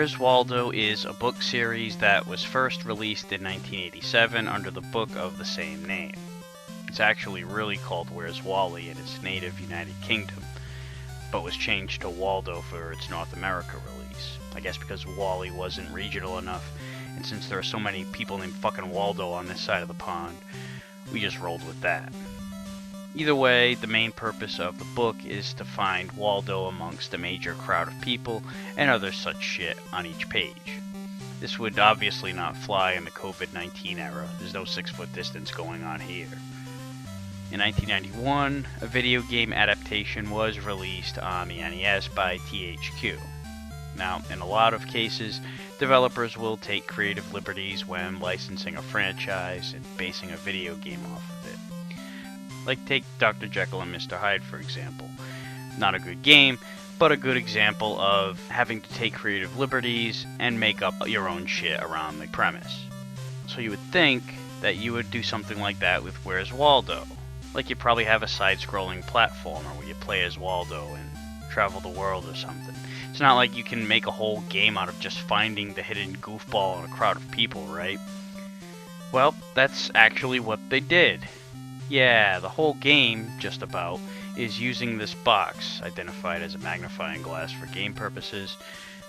Where's Waldo is a book series that was first released in 1987 under the book of the same name. It's actually really called Where's Wally in its native United Kingdom, but was changed to Waldo for its North America release. I guess because Wally wasn't regional enough, and since there are so many people named fucking Waldo on this side of the pond, we just rolled with that. Either way, the main purpose of the book is to find Waldo amongst a major crowd of people and other such shit on each page. This would obviously not fly in the COVID-19 era. There's no 6-foot distance going on here. In 1991, a video game adaptation was released on the NES by THQ. Now, in a lot of cases, developers will take creative liberties when licensing a franchise and basing a video game off of it. Like take Dr. Jekyll and Mr. Hyde, for example. Not a good game, but a good example of having to take creative liberties and make up your own shit around the premise. So you would think that you would do something like that with Where's Waldo? Like you probably have a side-scrolling platformer where you play as Waldo and travel the world or something. It's not like you can make a whole game out of just finding the hidden goofball in a crowd of people, right? Well, that's actually what they did. Yeah, the whole game, just about, is using this box, identified as a magnifying glass for game purposes,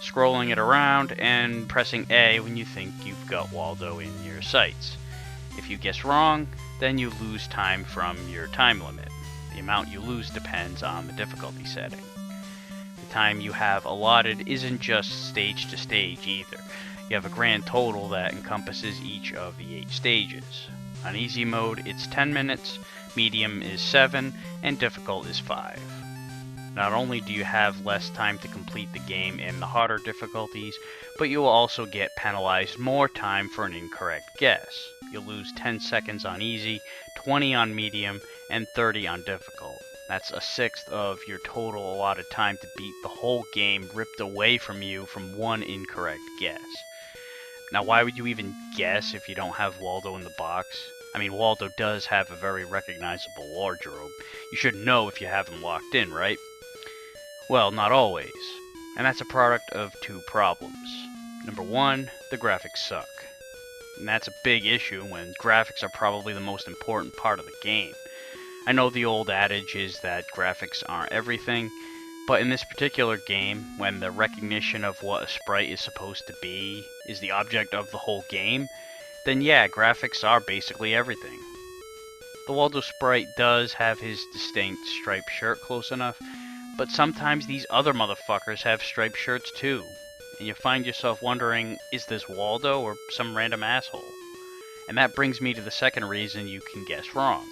scrolling it around, and pressing A when you think you've got Waldo in your sights. If you guess wrong, then you lose time from your time limit. The amount you lose depends on the difficulty setting. The time you have allotted isn't just stage to stage either. You have a grand total that encompasses each of the 8 stages. On easy mode, it's 10 minutes, medium is 7, and difficult is 5. Not only do you have less time to complete the game in the harder difficulties, but you will also get penalized more time for an incorrect guess. You'll lose 10 seconds on easy, 20 on medium, and 30 on difficult. That's a sixth of your total allotted time to beat the whole game ripped away from you from one incorrect guess. Now, why would you even guess if you don't have Waldo in the box? I mean, Waldo does have a very recognizable wardrobe. You should know if you have him locked in, right? Well, not always. And that's a product of 2 problems. Number 1, the graphics suck. And that's a big issue when graphics are probably the most important part of the game. I know the old adage is that graphics aren't everything, but in this particular game, when the recognition of what a sprite is supposed to be is the object of the whole game, then yeah, graphics are basically everything. The Waldo sprite does have his distinct striped shirt close enough, but sometimes these other motherfuckers have striped shirts too, and you find yourself wondering, is this Waldo or some random asshole? And that brings me to the second reason you can guess wrong.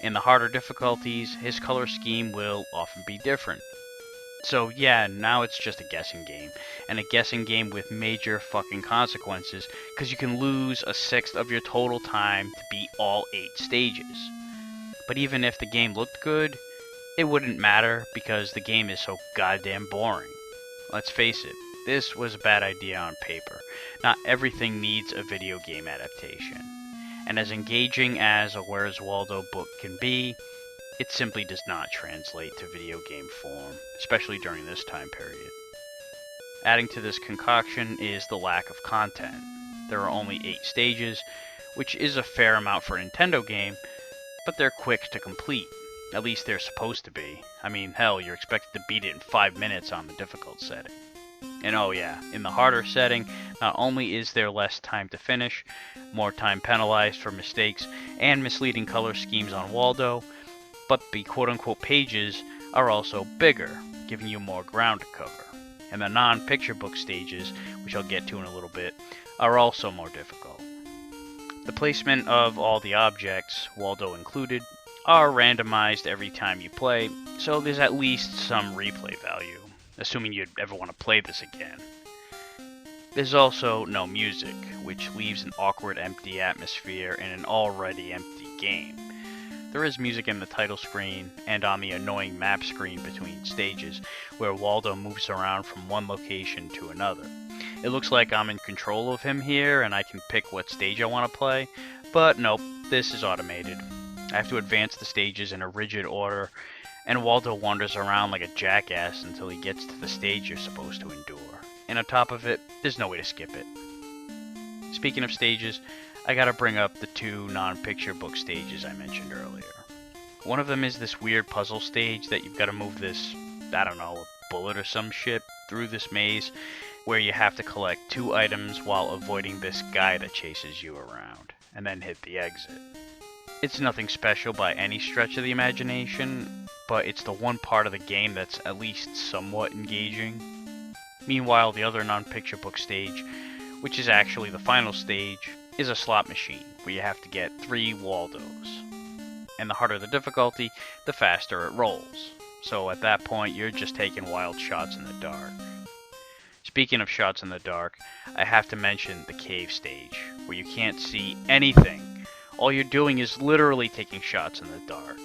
In the harder difficulties, his color scheme will often be different. So yeah, now it's just a guessing game, and a guessing game with major fucking consequences, because you can lose a sixth of your total time to beat all 8 stages. But even if the game looked good, it wouldn't matter because the game is so goddamn boring. Let's face it, this was a bad idea on paper. Not everything needs a video game adaptation. And as engaging as a Where's Waldo book can be, it simply does not translate to video game form, especially during this time period. Adding to this concoction is the lack of content. There are only 8 stages, which is a fair amount for a Nintendo game, but they're quick to complete. At least they're supposed to be. I mean, hell, you're expected to beat it in 5 minutes on the difficult setting. And oh yeah, in the harder setting, not only is there less time to finish, more time penalized for mistakes and misleading color schemes on Waldo, but the quote-unquote pages are also bigger, giving you more ground to cover. And the non-picture book stages, which I'll get to in a little bit, are also more difficult. The placement of all the objects, Waldo included, are randomized every time you play, so there's at least some replay value, assuming you'd ever want to play this again. There's also no music, which leaves an awkward empty atmosphere in an already empty game. There is music in the title screen and on the annoying map screen between stages, where Waldo moves around from one location to another. It looks like I'm in control of him here and I can pick what stage I want to play, but nope, this is automated. I have to advance the stages in a rigid order, and Waldo wanders around like a jackass until he gets to the stage you're supposed to endure. and on top of it, there's no way to skip it. Speaking of stages, I gotta bring up the two non-picture book stages I mentioned earlier. One of them is this weird puzzle stage that you've gotta move this, I don't know, a bullet or some shit through this maze where you have to collect 2 items while avoiding this guy that chases you around, and then hit the exit. It's nothing special by any stretch of the imagination, but it's the one part of the game that's at least somewhat engaging. Meanwhile, the other non-picture book stage, which is actually the final stage, is a slot machine where you have to get 3 Waldos. And the harder the difficulty, the faster it rolls. So at that point, you're just taking wild shots in the dark. Speaking of shots in the dark, I have to mention the cave stage, where you can't see anything. All you're doing is literally taking shots in the dark.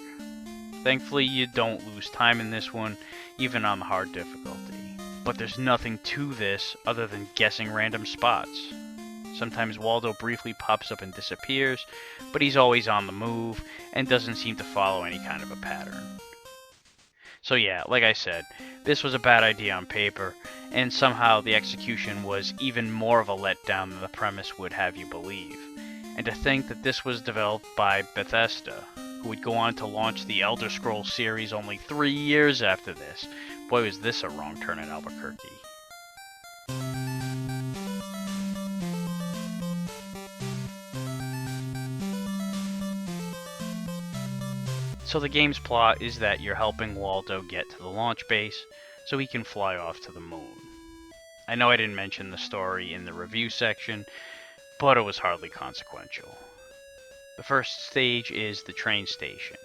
Thankfully, you don't lose time in this one, even on the hard difficulty. But there's nothing to this other than guessing random spots. Sometimes Waldo briefly pops up and disappears, but he's always on the move and doesn't seem to follow any kind of a pattern. So yeah, like I said, this was a bad idea on paper, and somehow the execution was even more of a letdown than the premise would have you believe. And to think that this was developed by Bethesda, who would go on to launch the Elder Scrolls series only 3 years after this. Boy, was this a wrong turn in Albuquerque. So the game's plot is that you're helping Waldo get to the launch base so he can fly off to the moon. I know I didn't mention the story in the review section, but it was hardly consequential. The first stage is the train station.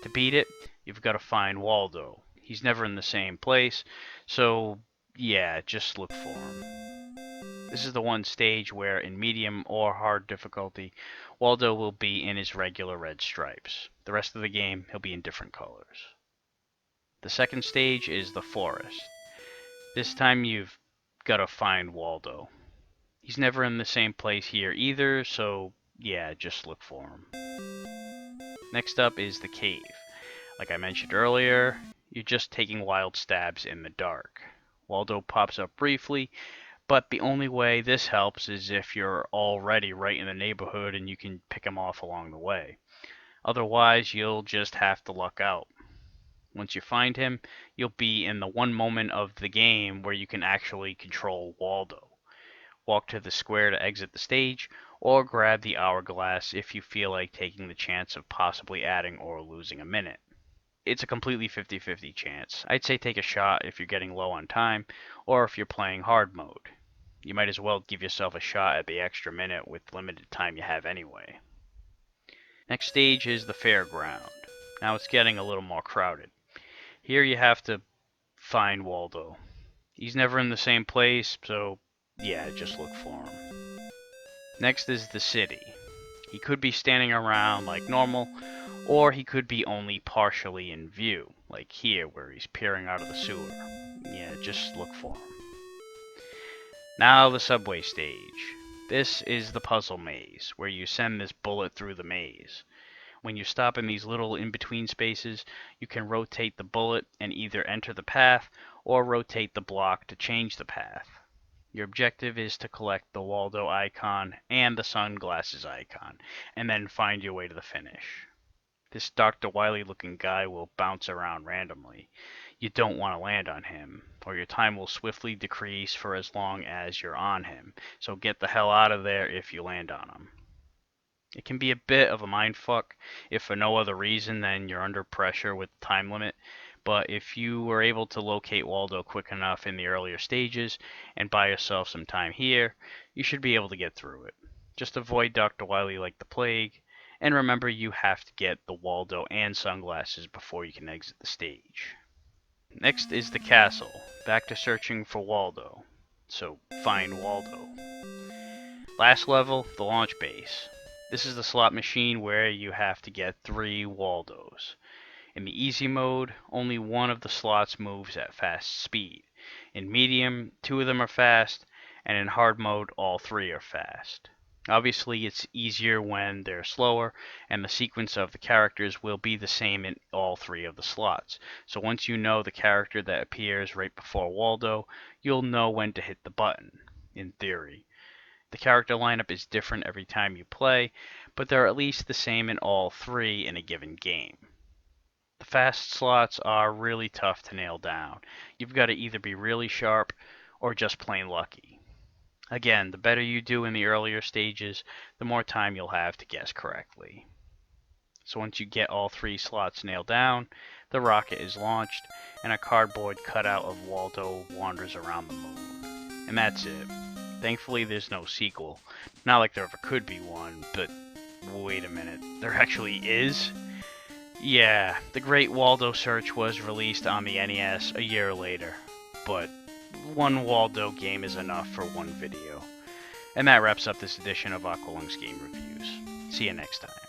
To beat it, you've got to find Waldo. He's never in the same place, so yeah, just look for him. This is the one stage where, in medium or hard difficulty, Waldo will be in his regular red stripes. The rest of the game, he'll be in different colors. The second stage is the forest. This time you've got to find Waldo. He's never in the same place here either, so yeah, just look for him. Next up is the cave. Like I mentioned earlier, you're just taking wild stabs in the dark. Waldo pops up briefly, but the only way this helps is if you're already right in the neighborhood and you can pick him off along the way. Otherwise, you'll just have to luck out. Once you find him, you'll be in the one moment of the game where you can actually control Waldo. Walk to the square to exit the stage, or grab the hourglass if you feel like taking the chance of possibly adding or losing a minute. It's a completely 50-50 chance. I'd say take a shot if you're getting low on time, or if you're playing hard mode. You might as well give yourself a shot at the extra minute with limited time you have anyway. Next stage is the fairground. Now it's getting a little more crowded. Here you have to find Waldo. He's never in the same place, so yeah, just look for him. Next is the city. He could be standing around like normal, or he could be only partially in view, like here where he's peering out of the sewer. Yeah, just look for him. Now the subway stage. This is the puzzle maze, where you send this bullet through the maze. When you stop in these little in-between spaces, you can rotate the bullet and either enter the path, or rotate the block to change the path. Your objective is to collect the Waldo icon and the sunglasses icon, and then find your way to the finish. This Dr. Wily looking guy will bounce around randomly. You don't want to land on him, or your time will swiftly decrease for as long as you're on him, so get the hell out of there if you land on him. It can be a bit of a mindfuck, if for no other reason than you're under pressure with the time limit, but if you were able to locate Waldo quick enough in the earlier stages, and buy yourself some time here, you should be able to get through it. Just avoid Dr. Wily like the plague, and remember you have to get the Waldo and sunglasses before you can exit the stage. Next is the castle, back to searching for Waldo, so find Waldo. Last level, the launch base. This is the slot machine where you have to get 3 Waldos. In the easy mode, only one of the slots moves at fast speed. In medium, 2 of them are fast, and in hard mode, all 3 are fast. Obviously, it's easier when they're slower, and the sequence of the characters will be the same in all three of the slots. So once you know the character that appears right before Waldo, you'll know when to hit the button, in theory. The character lineup is different every time you play, but they're at least the same in all three in a given game. The fast slots are really tough to nail down. You've got to either be really sharp or just plain lucky. Again, the better you do in the earlier stages, the more time you'll have to guess correctly. So once you get all three slots nailed down, the rocket is launched, and a cardboard cutout of Waldo wanders around the moon. And that's it. Thankfully, there's no sequel. Not like there ever could be one, but wait a minute, there actually is? Yeah, the Great Waldo Search was released on the NES a year later, but one Waldo game is enough for one video. And that wraps up this edition of Aqualung's Game Reviews. See you next time.